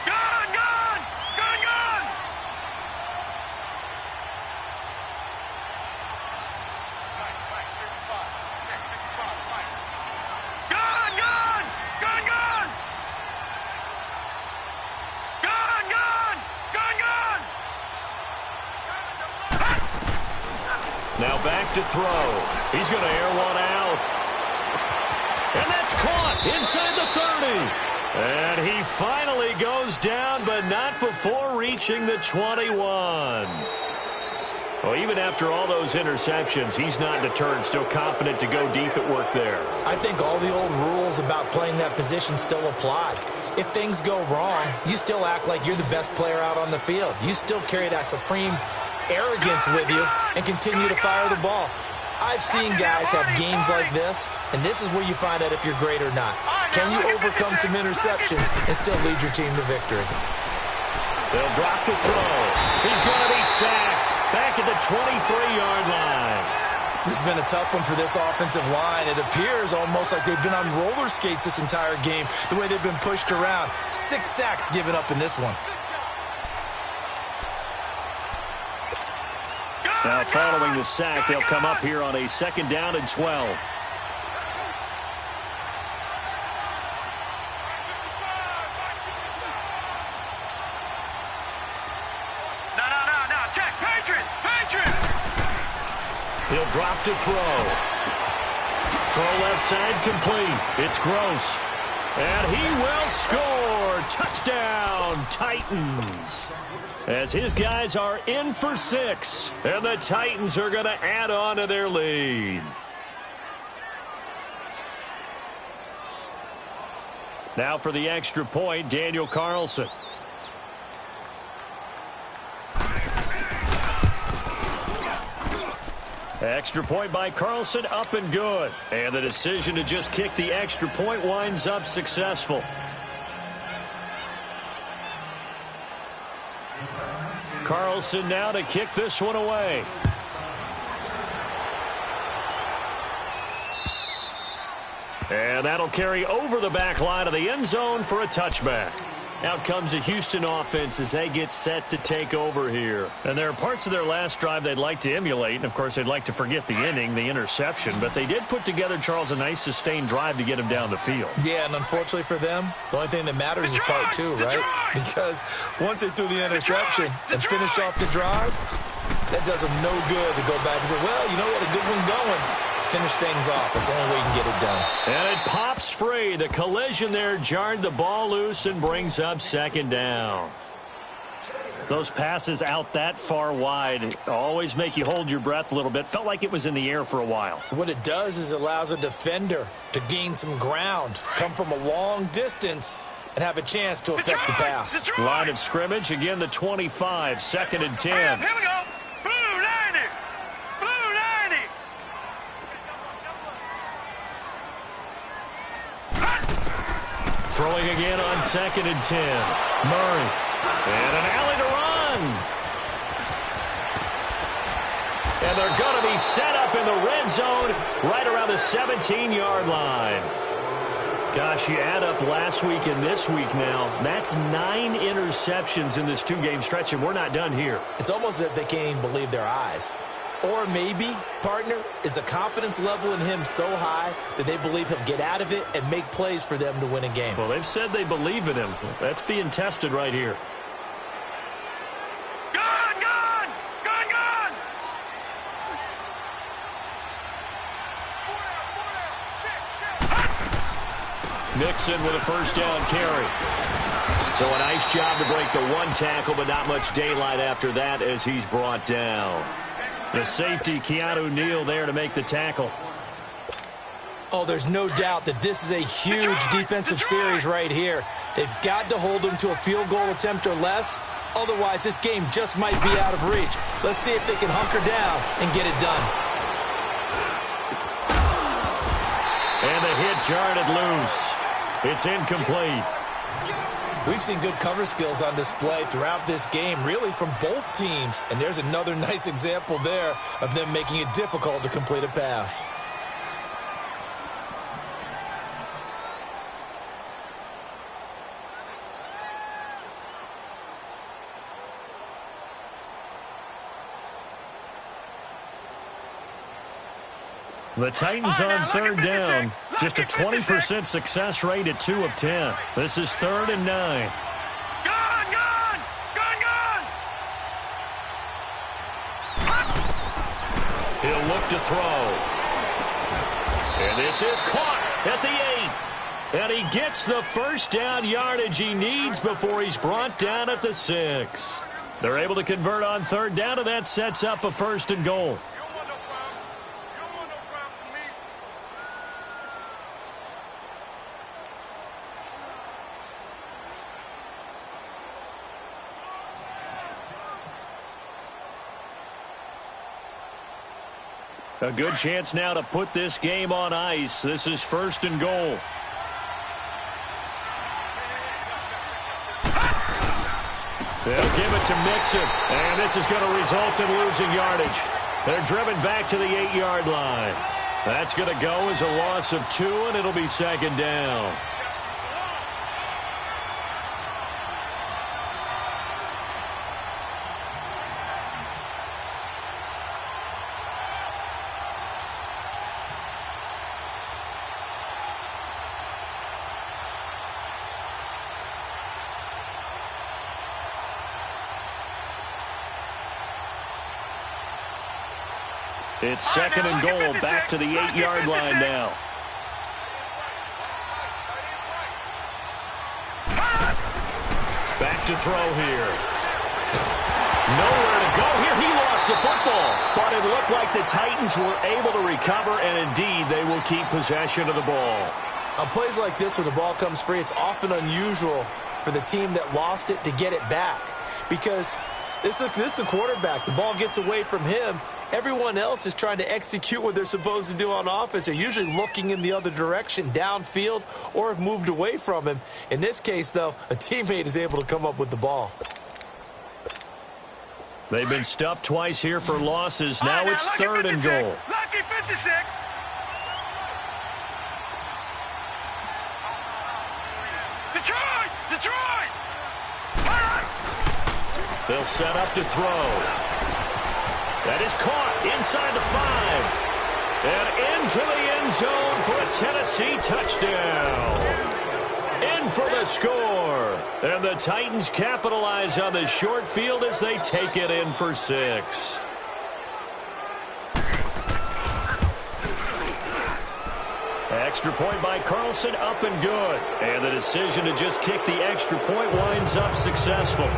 Gun, gun! Gun, gun! Gun, gun! Gun, gun! Gun, gun! Gun, gun! Now back to throw. He's going to air one out. And that's caught inside the 30. And he finally goes down, but not before reaching the 21. Well, even after all those interceptions, he's not deterred, still confident to go deep at work there. I think all the old rules about playing that position still apply. If things go wrong, you still act like you're the best player out on the field. You still carry that supreme arrogance with you and continue to fire the ball. I've seen guys have games like this, and this is where you find out if you're great or not. Can you overcome some interceptions and still lead your team to victory? They'll drop the throw. He's going to be sacked back at the 23-yard line. This has been a tough one for this offensive line. It appears almost like they've been on roller skates this entire game, the way they've been pushed around. 6 sacks given up in this one. Now following the sack, they'll come up here on a 2nd down and 12. No, check, Patriot! He'll drop to throw. Throw left side complete. It's Gross. And he will score. Touchdown, Titans. As his guys are in for 6. And the Titans are going to add on to their lead. Now for the extra point, Daniel Carlson. Extra point by Carlson, up and good. And the decision to just kick the extra point winds up successful. Carlson now to kick this one away. And that'll carry over the back line of the end zone for a touchback. Out comes the Houston offense as they get set to take over here. And there are parts of their last drive they'd like to emulate. And, of course, they'd like to forget the inning, the interception. But they did put together, Charles, a nice sustained drive to get him down the field. Yeah, and unfortunately for them, the only thing that matters is part 2, right? Because once they threw the interception and finished off the drive, that does them no good to go back and say, well, you know what, a good one going. Finish things off. That's the only way you can get it done. And it pops free. The collision there jarred the ball loose and brings up 2nd down. Those passes out that far wide always make you hold your breath a little bit. Felt like it was in the air for a while. What it does is allows a defender to gain some ground, come from a long distance, and have a chance to affect the pass. Line of scrimmage, again the 25, 2nd and 10. Here we go. Blue 90. Blue 90. Throwing again on 2nd and 10. Murray. And an alley to run. And they're going to be set up in the red zone right around the 17-yard line. Gosh, you add up last week and this week now. That's 9 interceptions in this 2-game stretch, and we're not done here. It's almost as if they can't even believe their eyes. Or maybe, partner, is the confidence level in him so high that they believe he'll get out of it and make plays for them to win a game? Well, they've said they believe in him. That's being tested right here. Gone, gone! Gone, gone! Mixon with a first down carry. So a nice job to break the one tackle, but not much daylight after that as he's brought down. The safety, Keanu Neal, there to make the tackle. Oh, there's no doubt that this is a huge defensive series right here. They've got to hold them to a field goal attempt or less. Otherwise, this game just might be out of reach. Let's see if they can hunker down and get it done. And the hit jarred it loose. It's incomplete. We've seen good cover skills on display throughout this game, really from both teams. And there's another nice example there of them making it difficult to complete a pass. The Titans on third down. Just a 20% success rate at 2 of 10. This is 3rd and 9. Gone, gone! Gone, gone! He'll look to throw. And this is caught at the 8. And he gets the first down yardage he needs before he's brought down at the 6. They're able to convert on third down, and that sets up a 1st and goal. A good chance now to put this game on ice. This is 1st and goal. They'll give it to Mixon, and this is going to result in losing yardage. They're driven back to the 8-yard line. That's going to go as a loss of 2, and it'll be 2nd down. It's 2nd and goal, back to the 8-yard line now. Back to throw here. Nowhere to go here. He lost the football. But it looked like the Titans were able to recover, and indeed they will keep possession of the ball. On plays like this where the ball comes free, it's often unusual for the team that lost it to get it back. Because this is the quarterback. The ball gets away from him. Everyone else is trying to execute what they're supposed to do on offense. They're usually looking in the other direction, downfield, or have moved away from him. In this case, though, a teammate is able to come up with the ball. They've been stuffed twice here for losses. Now it's 3rd and goal. Lucky 56. Detroit! Detroit! They'll set up to throw. That is caught inside the 5. And into the end zone for a Tennessee touchdown. In for the score. And the Titans capitalize on the short field as they take it in for 6. Extra point by Carlson, up and good. And the decision to just kick the extra point winds up successful.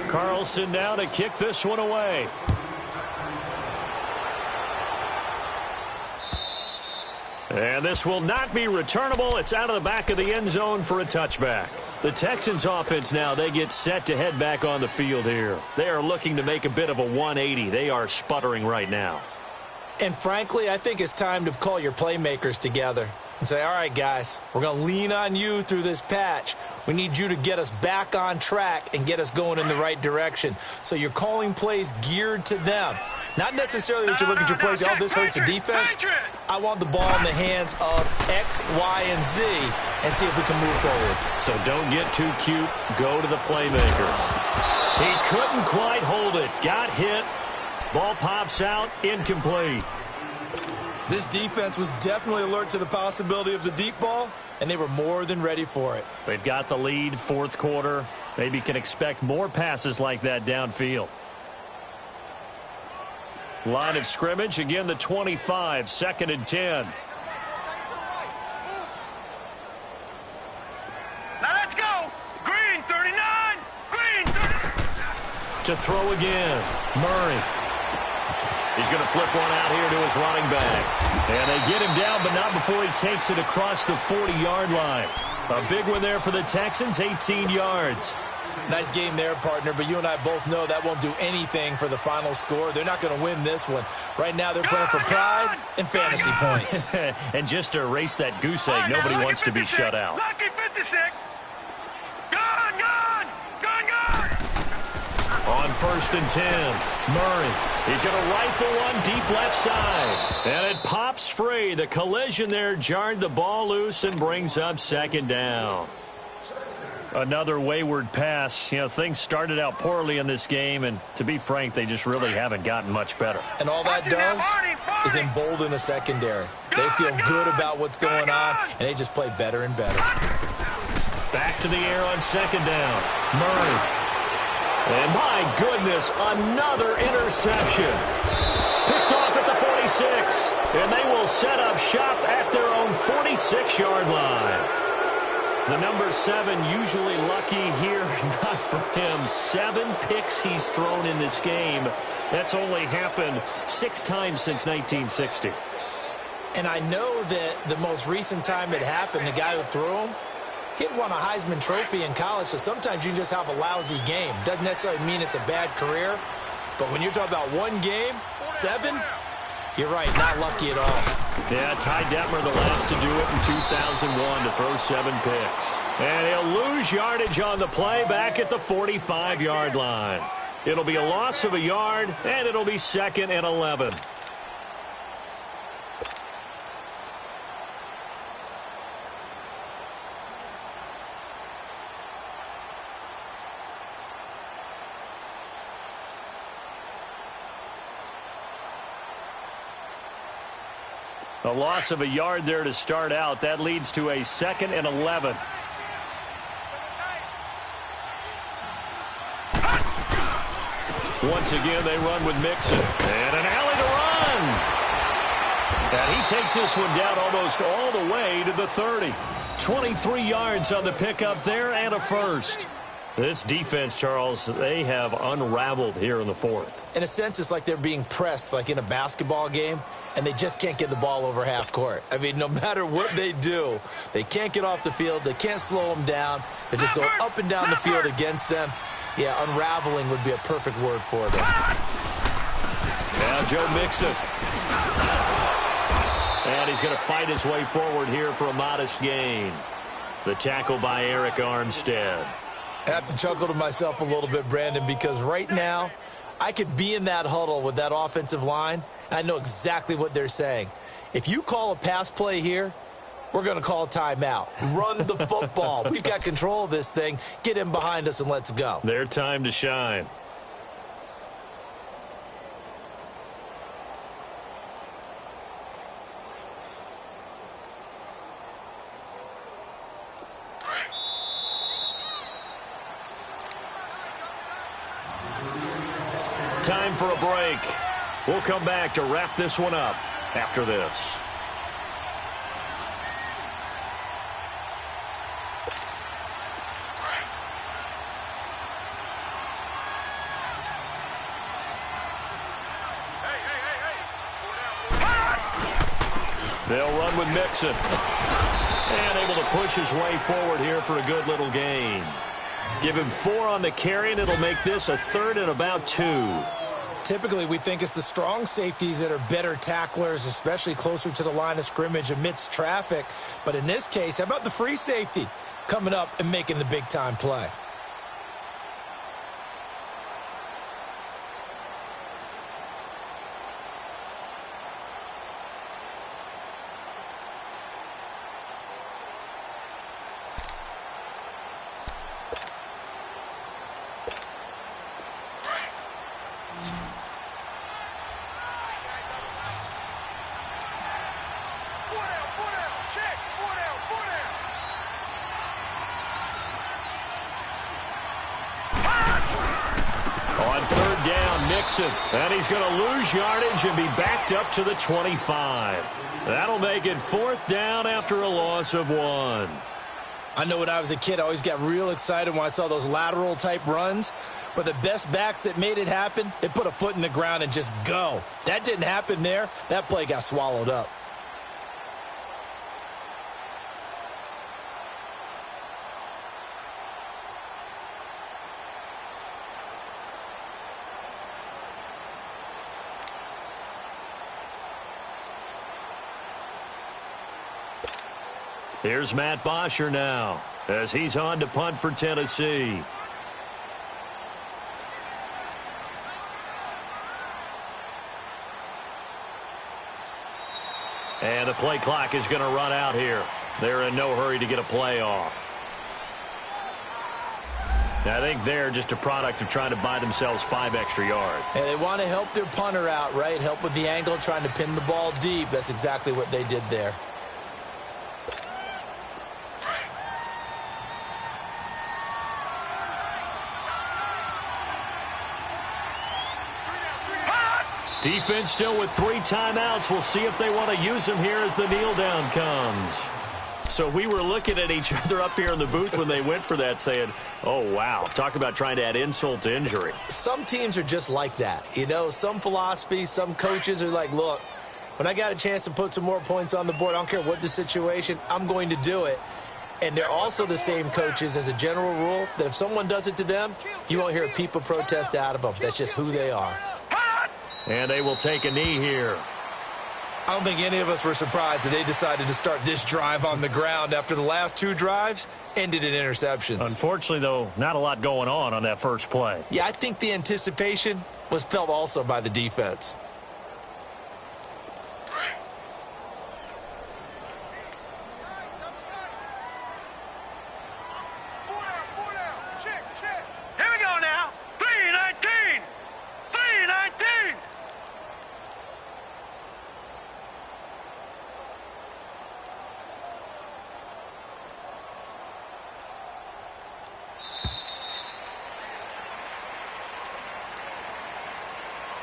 Carlson now to kick this one away. And this will not be returnable. It's out of the back of the end zone for a touchback. The Texans offense now, they get set to head back on the field here. They are looking to make a bit of a 180. They are sputtering right now. And frankly, I think it's time to call your playmakers together. and say, all right, guys, we're going to lean on you through this patch. We need you to get us back on track and get us going in the right direction. So you're calling plays geared to them. Not necessarily that you look at your plays, oh, this hurts the defense. I want the ball in the hands of X, Y, and Z and see if we can move forward. So don't get too cute. Go to the playmakers. He couldn't quite hold it. Got hit. Ball pops out. Incomplete. This defense was definitely alert to the possibility of the deep ball, and they were more than ready for it. They've got the lead, fourth quarter. Maybe can expect more passes like that downfield. Line of scrimmage, again the 25, 2nd and 10. Now let's go. Green 39. Green 39. To throw again, Murray. He's going to flip one out here to his running back. And they get him down, but not before he takes it across the 40-yard line. A big one there for the Texans, 18 yards. Nice game there, partner, but you and I both know that won't do anything for the final score. They're not going to win this one. Right now they're playing for pride and fantasy points. And just to erase that goose egg, nobody wants to be shut out. Lucky 56. Gone, gone, gone, gone. On 1st and 10, Murray. He's going to rifle one deep left side. And it pops free. The collision there jarred the ball loose and brings up 2nd down. Another wayward pass. You know, things started out poorly in this game, and to be frank, they just really haven't gotten much better. And all that does is embolden a secondary. They feel good about what's going on, and they just play better and better. Back to the air on 2nd down. Murray. And my goodness, another interception. Picked off at the 46. And they will set up shop at their own 46-yard line. The number 7 usually lucky here, not for him. 7 picks he's thrown in this game. That's only happened 6 times since 1960. And I know that the most recent time it happened, the guy who threw him, he'd won a Heisman Trophy in college, so sometimes you just have a lousy game. Doesn't necessarily mean it's a bad career, but when you're talking about one game, 7, you're right, not lucky at all. Yeah, Ty Detmer the last to do it in 2001 to throw 7 picks. And he'll lose yardage on the play back at the 45-yard line. It'll be a loss of a yard, and it'll be 2nd and 11. A loss of a yard there to start out. That leads to a 2nd and 11. Once again, they run with Mixon. And an alley to run. And he takes this one down almost all the way to the 30. 23 yards on the pickup there and a first. This defense, Charles, they have unraveled here in the 4th. In a sense, it's like they're being pressed like in a basketball game, and they just can't get the ball over half court. I mean, no matter what they do, they can't get off the field. They can't slow them down. They just go up and down the field against them. Yeah, unraveling would be a perfect word for them. Now Joe Mixon. And he's going to fight his way forward here for a modest gain. The tackle by Eric Armstead. I have to chuckle to myself a little bit, Brandon, because right now I could be in that huddle with that offensive line, and I know exactly what they're saying. If you call a pass play here, we're going to call a timeout. Run the football. We've got control of this thing. Get in behind us and let's go. Their time to shine. Time for a break. We'll come back to wrap this one up after this. They'll run with Mixon. And able to push his way forward here for a good little gain. Give him 4 on the carry, and it'll make this a 3rd and about 2. Typically, we think it's the strong safeties that are better tacklers, especially closer to the line of scrimmage amidst traffic. But in this case, how about the free safety coming up and making the big-time play? On third down, Nixon. And he's going to lose yardage and be backed up to the 25. That'll make it fourth down after a loss of 1. I know when I was a kid, I always got real excited when I saw those lateral-type runs. But the best backs that made it happen, they put a foot in the ground and just go. That didn't happen there. That play got swallowed up. Here's Matt Bosher now as he's on to punt for Tennessee. And the play clock is going to run out here. They're in no hurry to get a play off. I think they're just a product of trying to buy themselves 5 extra yards. And they want to help their punter out, right? Help with the angle, trying to pin the ball deep. That's exactly what they did there. Defense still with 3 timeouts. We'll see if they want to use them here as the kneel down comes. So we were looking at each other up here in the booth when they went for that saying, oh, wow, talk about trying to add insult to injury. Some teams are just like that. You know, some philosophies, some coaches are like, look, when I got a chance to put some more points on the board, I don't care what the situation, I'm going to do it. And they're also the same coaches as a general rule that if someone does it to them, you won't hear a peep of protest out of them. That's just who they are. And they will take a knee here. I don't think any of us were surprised that they decided to start this drive on the ground after the last 2 drives ended in interceptions. Unfortunately, though, not a lot going on that first play. Yeah, I think the anticipation was felt also by the defense. Here we go now. 3-19. 3-19.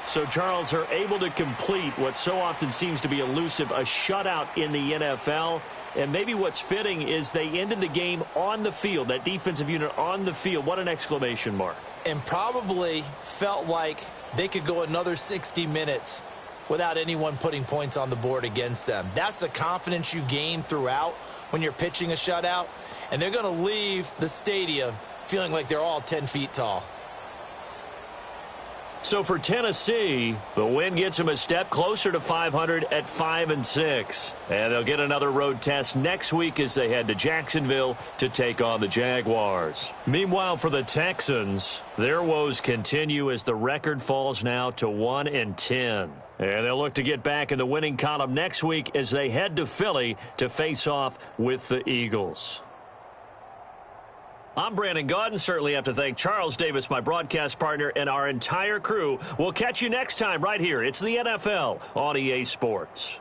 So, Charles, are able to complete what so often seems to be elusive, a shutout in the NFL. And maybe what's fitting is they ended the game on the field, that defensive unit on the field. What an exclamation mark. And probably felt like they could go another 60 minutes without anyone putting points on the board against them. That's the confidence you gain throughout when you're pitching a shutout. And they're going to leave the stadium feeling like they're all 10 feet tall. So for Tennessee, the win gets them a step closer to 500 at 5-6. And they'll get another road test next week as they head to Jacksonville to take on the Jaguars. Meanwhile, for the Texans, their woes continue as the record falls now to 1-10. And they'll look to get back in the winning column next week as they head to Philly to face off with the Eagles. I'm Brandon Gaudin. Certainly have to thank Charles Davis, my broadcast partner, and our entire crew. We'll catch you next time right here. It's the NFL on EA Sports.